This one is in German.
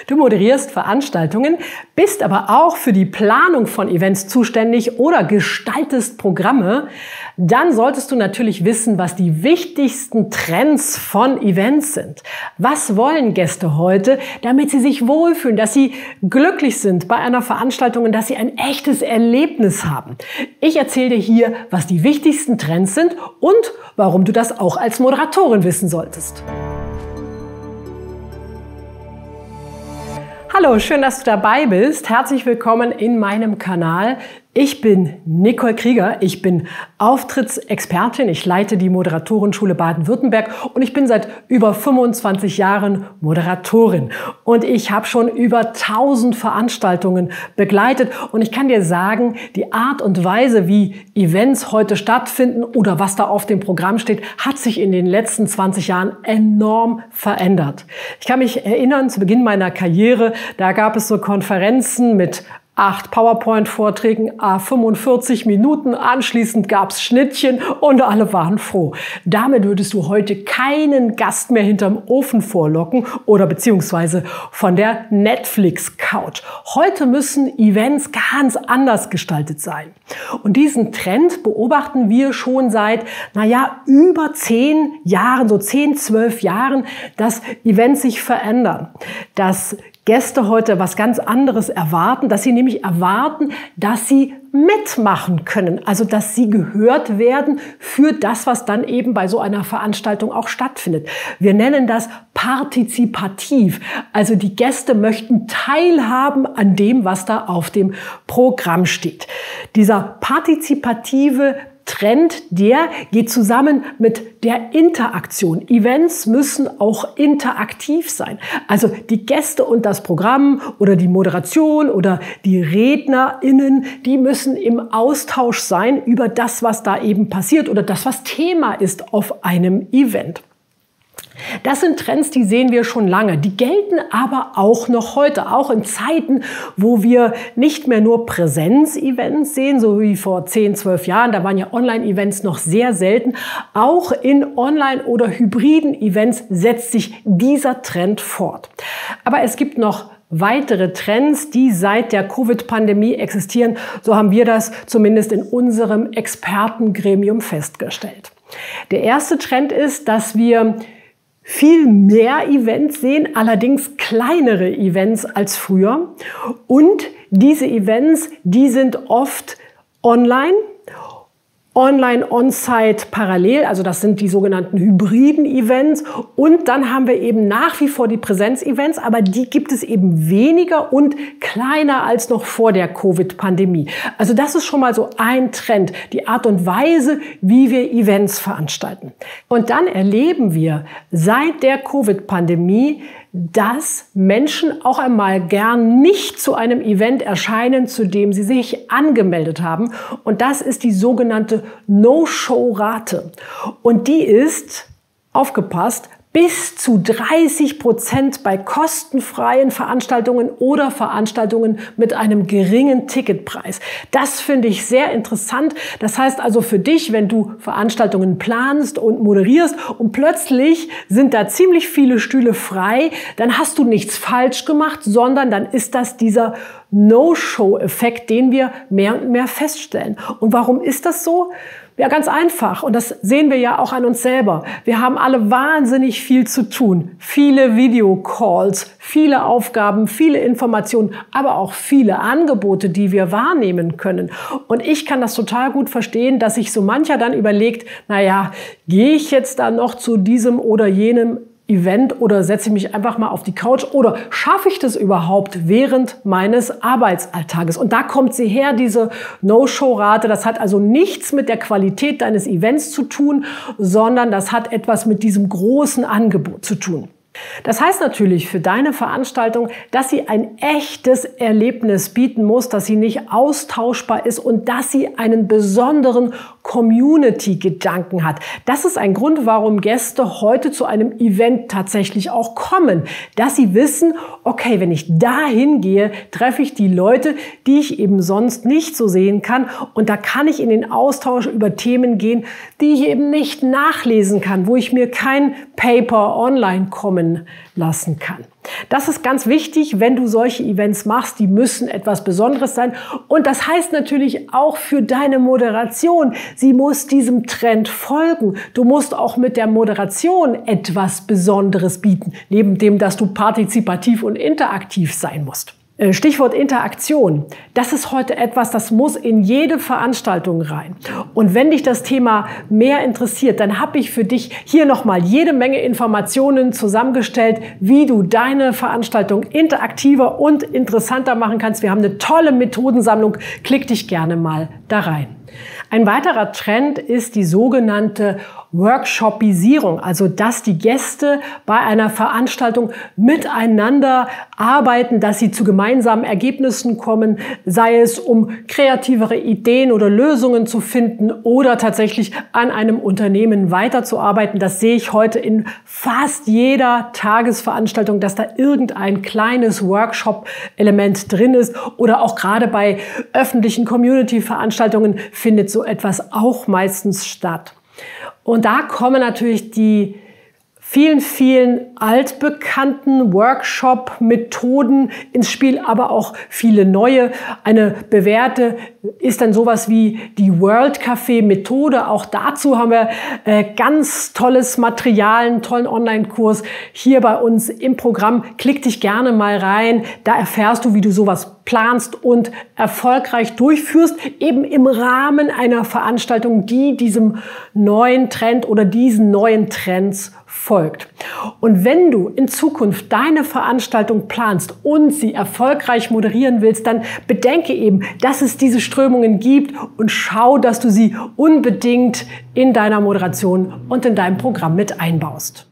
Du moderierst Veranstaltungen, bist aber auch für die Planung von Events zuständig oder gestaltest Programme. Dann solltest du natürlich wissen, was die wichtigsten Trends von Events sind. Was wollen Gäste heute, damit sie sich wohlfühlen, dass sie glücklich sind bei einer Veranstaltung und dass sie ein echtes Erlebnis haben. Ich erzähle dir hier, was die wichtigsten Trends sind und warum du das auch als Moderatorin wissen solltest. Hallo, schön, dass du dabei bist. Herzlich willkommen in meinem Kanal. Ich bin Nicole Krieger, ich bin Auftrittsexpertin, ich leite die Moderatorenschule Baden-Württemberg und ich bin seit über 25 Jahren Moderatorin. Und ich habe schon über 1000 Veranstaltungen begleitet und ich kann dir sagen, die Art und Weise, wie Events heute stattfinden oder was da auf dem Programm steht, hat sich in den letzten 20 Jahren enorm verändert. Ich kann mich erinnern, zu Beginn meiner Karriere, da gab es so Konferenzen mit 8 PowerPoint-Vorträgen, 45 Minuten. Anschließend gab's Schnittchen und alle waren froh. Damit würdest du heute keinen Gast mehr hinterm Ofen vorlocken oder beziehungsweise von der Netflix-Couch. Heute müssen Events ganz anders gestaltet sein. Und diesen Trend beobachten wir schon seit, über 10 Jahren, so 10, 12 Jahren, dass Events sich verändern. Dass Gäste heute was ganz anderes erwarten, dass sie nämlich erwarten, dass sie mitmachen können, also dass sie gehört werden für das, was dann eben bei so einer Veranstaltung auch stattfindet. Wir nennen das partizipativ, also die Gäste möchten teilhaben an dem, was da auf dem Programm steht. Dieser partizipative Trend, der geht zusammen mit der Interaktion. Events müssen auch interaktiv sein. Also die Gäste und das Programm oder die Moderation oder die RednerInnen, die müssen im Austausch sein über das, was da eben passiert oder das, was Thema ist auf einem Event. Das sind Trends, die sehen wir schon lange. Die gelten aber auch noch heute, auch in Zeiten, wo wir nicht mehr nur Präsenz-Events sehen, so wie vor 10, 12 Jahren. Da waren ja Online-Events noch sehr selten. Auch in Online- oder hybriden Events setzt sich dieser Trend fort. Aber es gibt noch weitere Trends, die seit der Covid-Pandemie existieren. So haben wir das zumindest in unserem Expertengremium festgestellt. Der erste Trend ist, dass wir viel mehr Events sehen, allerdings kleinere Events als früher. Und diese Events, die sind oft online, on-site parallel, also das sind die sogenannten hybriden Events. Und dann haben wir eben nach wie vor die Präsenz-Events, aber die gibt es eben weniger und kleiner als noch vor der Covid-Pandemie. Also das ist schon mal so ein Trend, die Art und Weise, wie wir Events veranstalten. Und dann erleben wir seit der Covid-Pandemie, dass Menschen auch einmal gern nicht zu einem Event erscheinen, zu dem sie sich angemeldet haben. Und das ist die sogenannte No-Show-Rate. Und die ist, aufgepasst, bis zu 30% bei kostenfreien Veranstaltungen oder Veranstaltungen mit einem geringen Ticketpreis. Das finde ich sehr interessant. Das heißt also für dich, wenn du Veranstaltungen planst und moderierst und plötzlich sind da ziemlich viele Stühle frei, dann hast du nichts falsch gemacht, sondern dann ist das dieser No-Show-Effekt, den wir mehr und mehr feststellen. Und warum ist das so? Ja, ganz einfach. Und das sehen wir ja auch an uns selber. Wir haben alle wahnsinnig viel zu tun. Viele Videocalls, viele Aufgaben, viele Informationen, aber auch viele Angebote, die wir wahrnehmen können. Und ich kann das total gut verstehen, dass sich so mancher dann überlegt, gehe ich jetzt da noch zu diesem oder jenem Event oder setze ich mich einfach mal auf die Couch oder schaffe ich das überhaupt während meines Arbeitsalltages? Und da kommt sie her, diese No-Show-Rate. Das hat also nichts mit der Qualität deines Events zu tun, sondern das hat etwas mit diesem großen Angebot zu tun. Das heißt natürlich für deine Veranstaltung, dass sie ein echtes Erlebnis bieten muss, dass sie nicht austauschbar ist und dass sie einen besonderen Community-Gedanken hat. Das ist ein Grund, warum Gäste heute zu einem Event tatsächlich auch kommen. Dass sie wissen, okay, wenn ich da hingehe, treffe ich die Leute, die ich eben sonst nicht so sehen kann. Und da kann ich in den Austausch über Themen gehen, die ich eben nicht nachlesen kann, wo ich mir kein Paper online kommen lassen kann. Das ist ganz wichtig, wenn du solche Events machst, die müssen etwas Besonderes sein. Und das heißt natürlich auch für deine Moderation, sie muss diesem Trend folgen. Du musst auch mit der Moderation etwas Besonderes bieten, neben dem, dass du partizipativ und interaktiv sein musst. Stichwort Interaktion. Das ist heute etwas, das muss in jede Veranstaltung rein. Und wenn dich das Thema mehr interessiert, dann habe ich für dich hier nochmal jede Menge Informationen zusammengestellt, wie du deine Veranstaltung interaktiver und interessanter machen kannst. Wir haben eine tolle Methodensammlung. Klick dich gerne mal da rein. Ein weiterer Trend ist die sogenannte Workshopisierung, also dass die Gäste bei einer Veranstaltung miteinander arbeiten, dass sie zu gemeinsamen Ergebnissen kommen, sei es um kreativere Ideen oder Lösungen zu finden oder tatsächlich an einem Unternehmen weiterzuarbeiten. Das sehe ich heute in fast jeder Tagesveranstaltung, dass da irgendein kleines Workshop-Element drin ist, oder auch gerade bei öffentlichen Community-Veranstaltungen findet so etwas auch meistens statt. Und da kommen natürlich die vielen altbekannten Workshop-Methoden ins Spiel, aber auch viele neue. Eine bewährte ist dann sowas wie die World Café-Methode. Auch dazu haben wir ganz tolles Material, einen tollen Online-Kurs hier bei uns im Programm. Klick dich gerne mal rein. Da erfährst du, wie du sowas planst und erfolgreich durchführst, eben im Rahmen einer Veranstaltung, die diesem neuen Trend oder diesen neuen Trends folgt. Und wenn du in Zukunft deine Veranstaltung planst und sie erfolgreich moderieren willst, dann bedenke eben, dass es diese Strömungen gibt und schau, dass du sie unbedingt in deiner Moderation und in deinem Programm mit einbaust.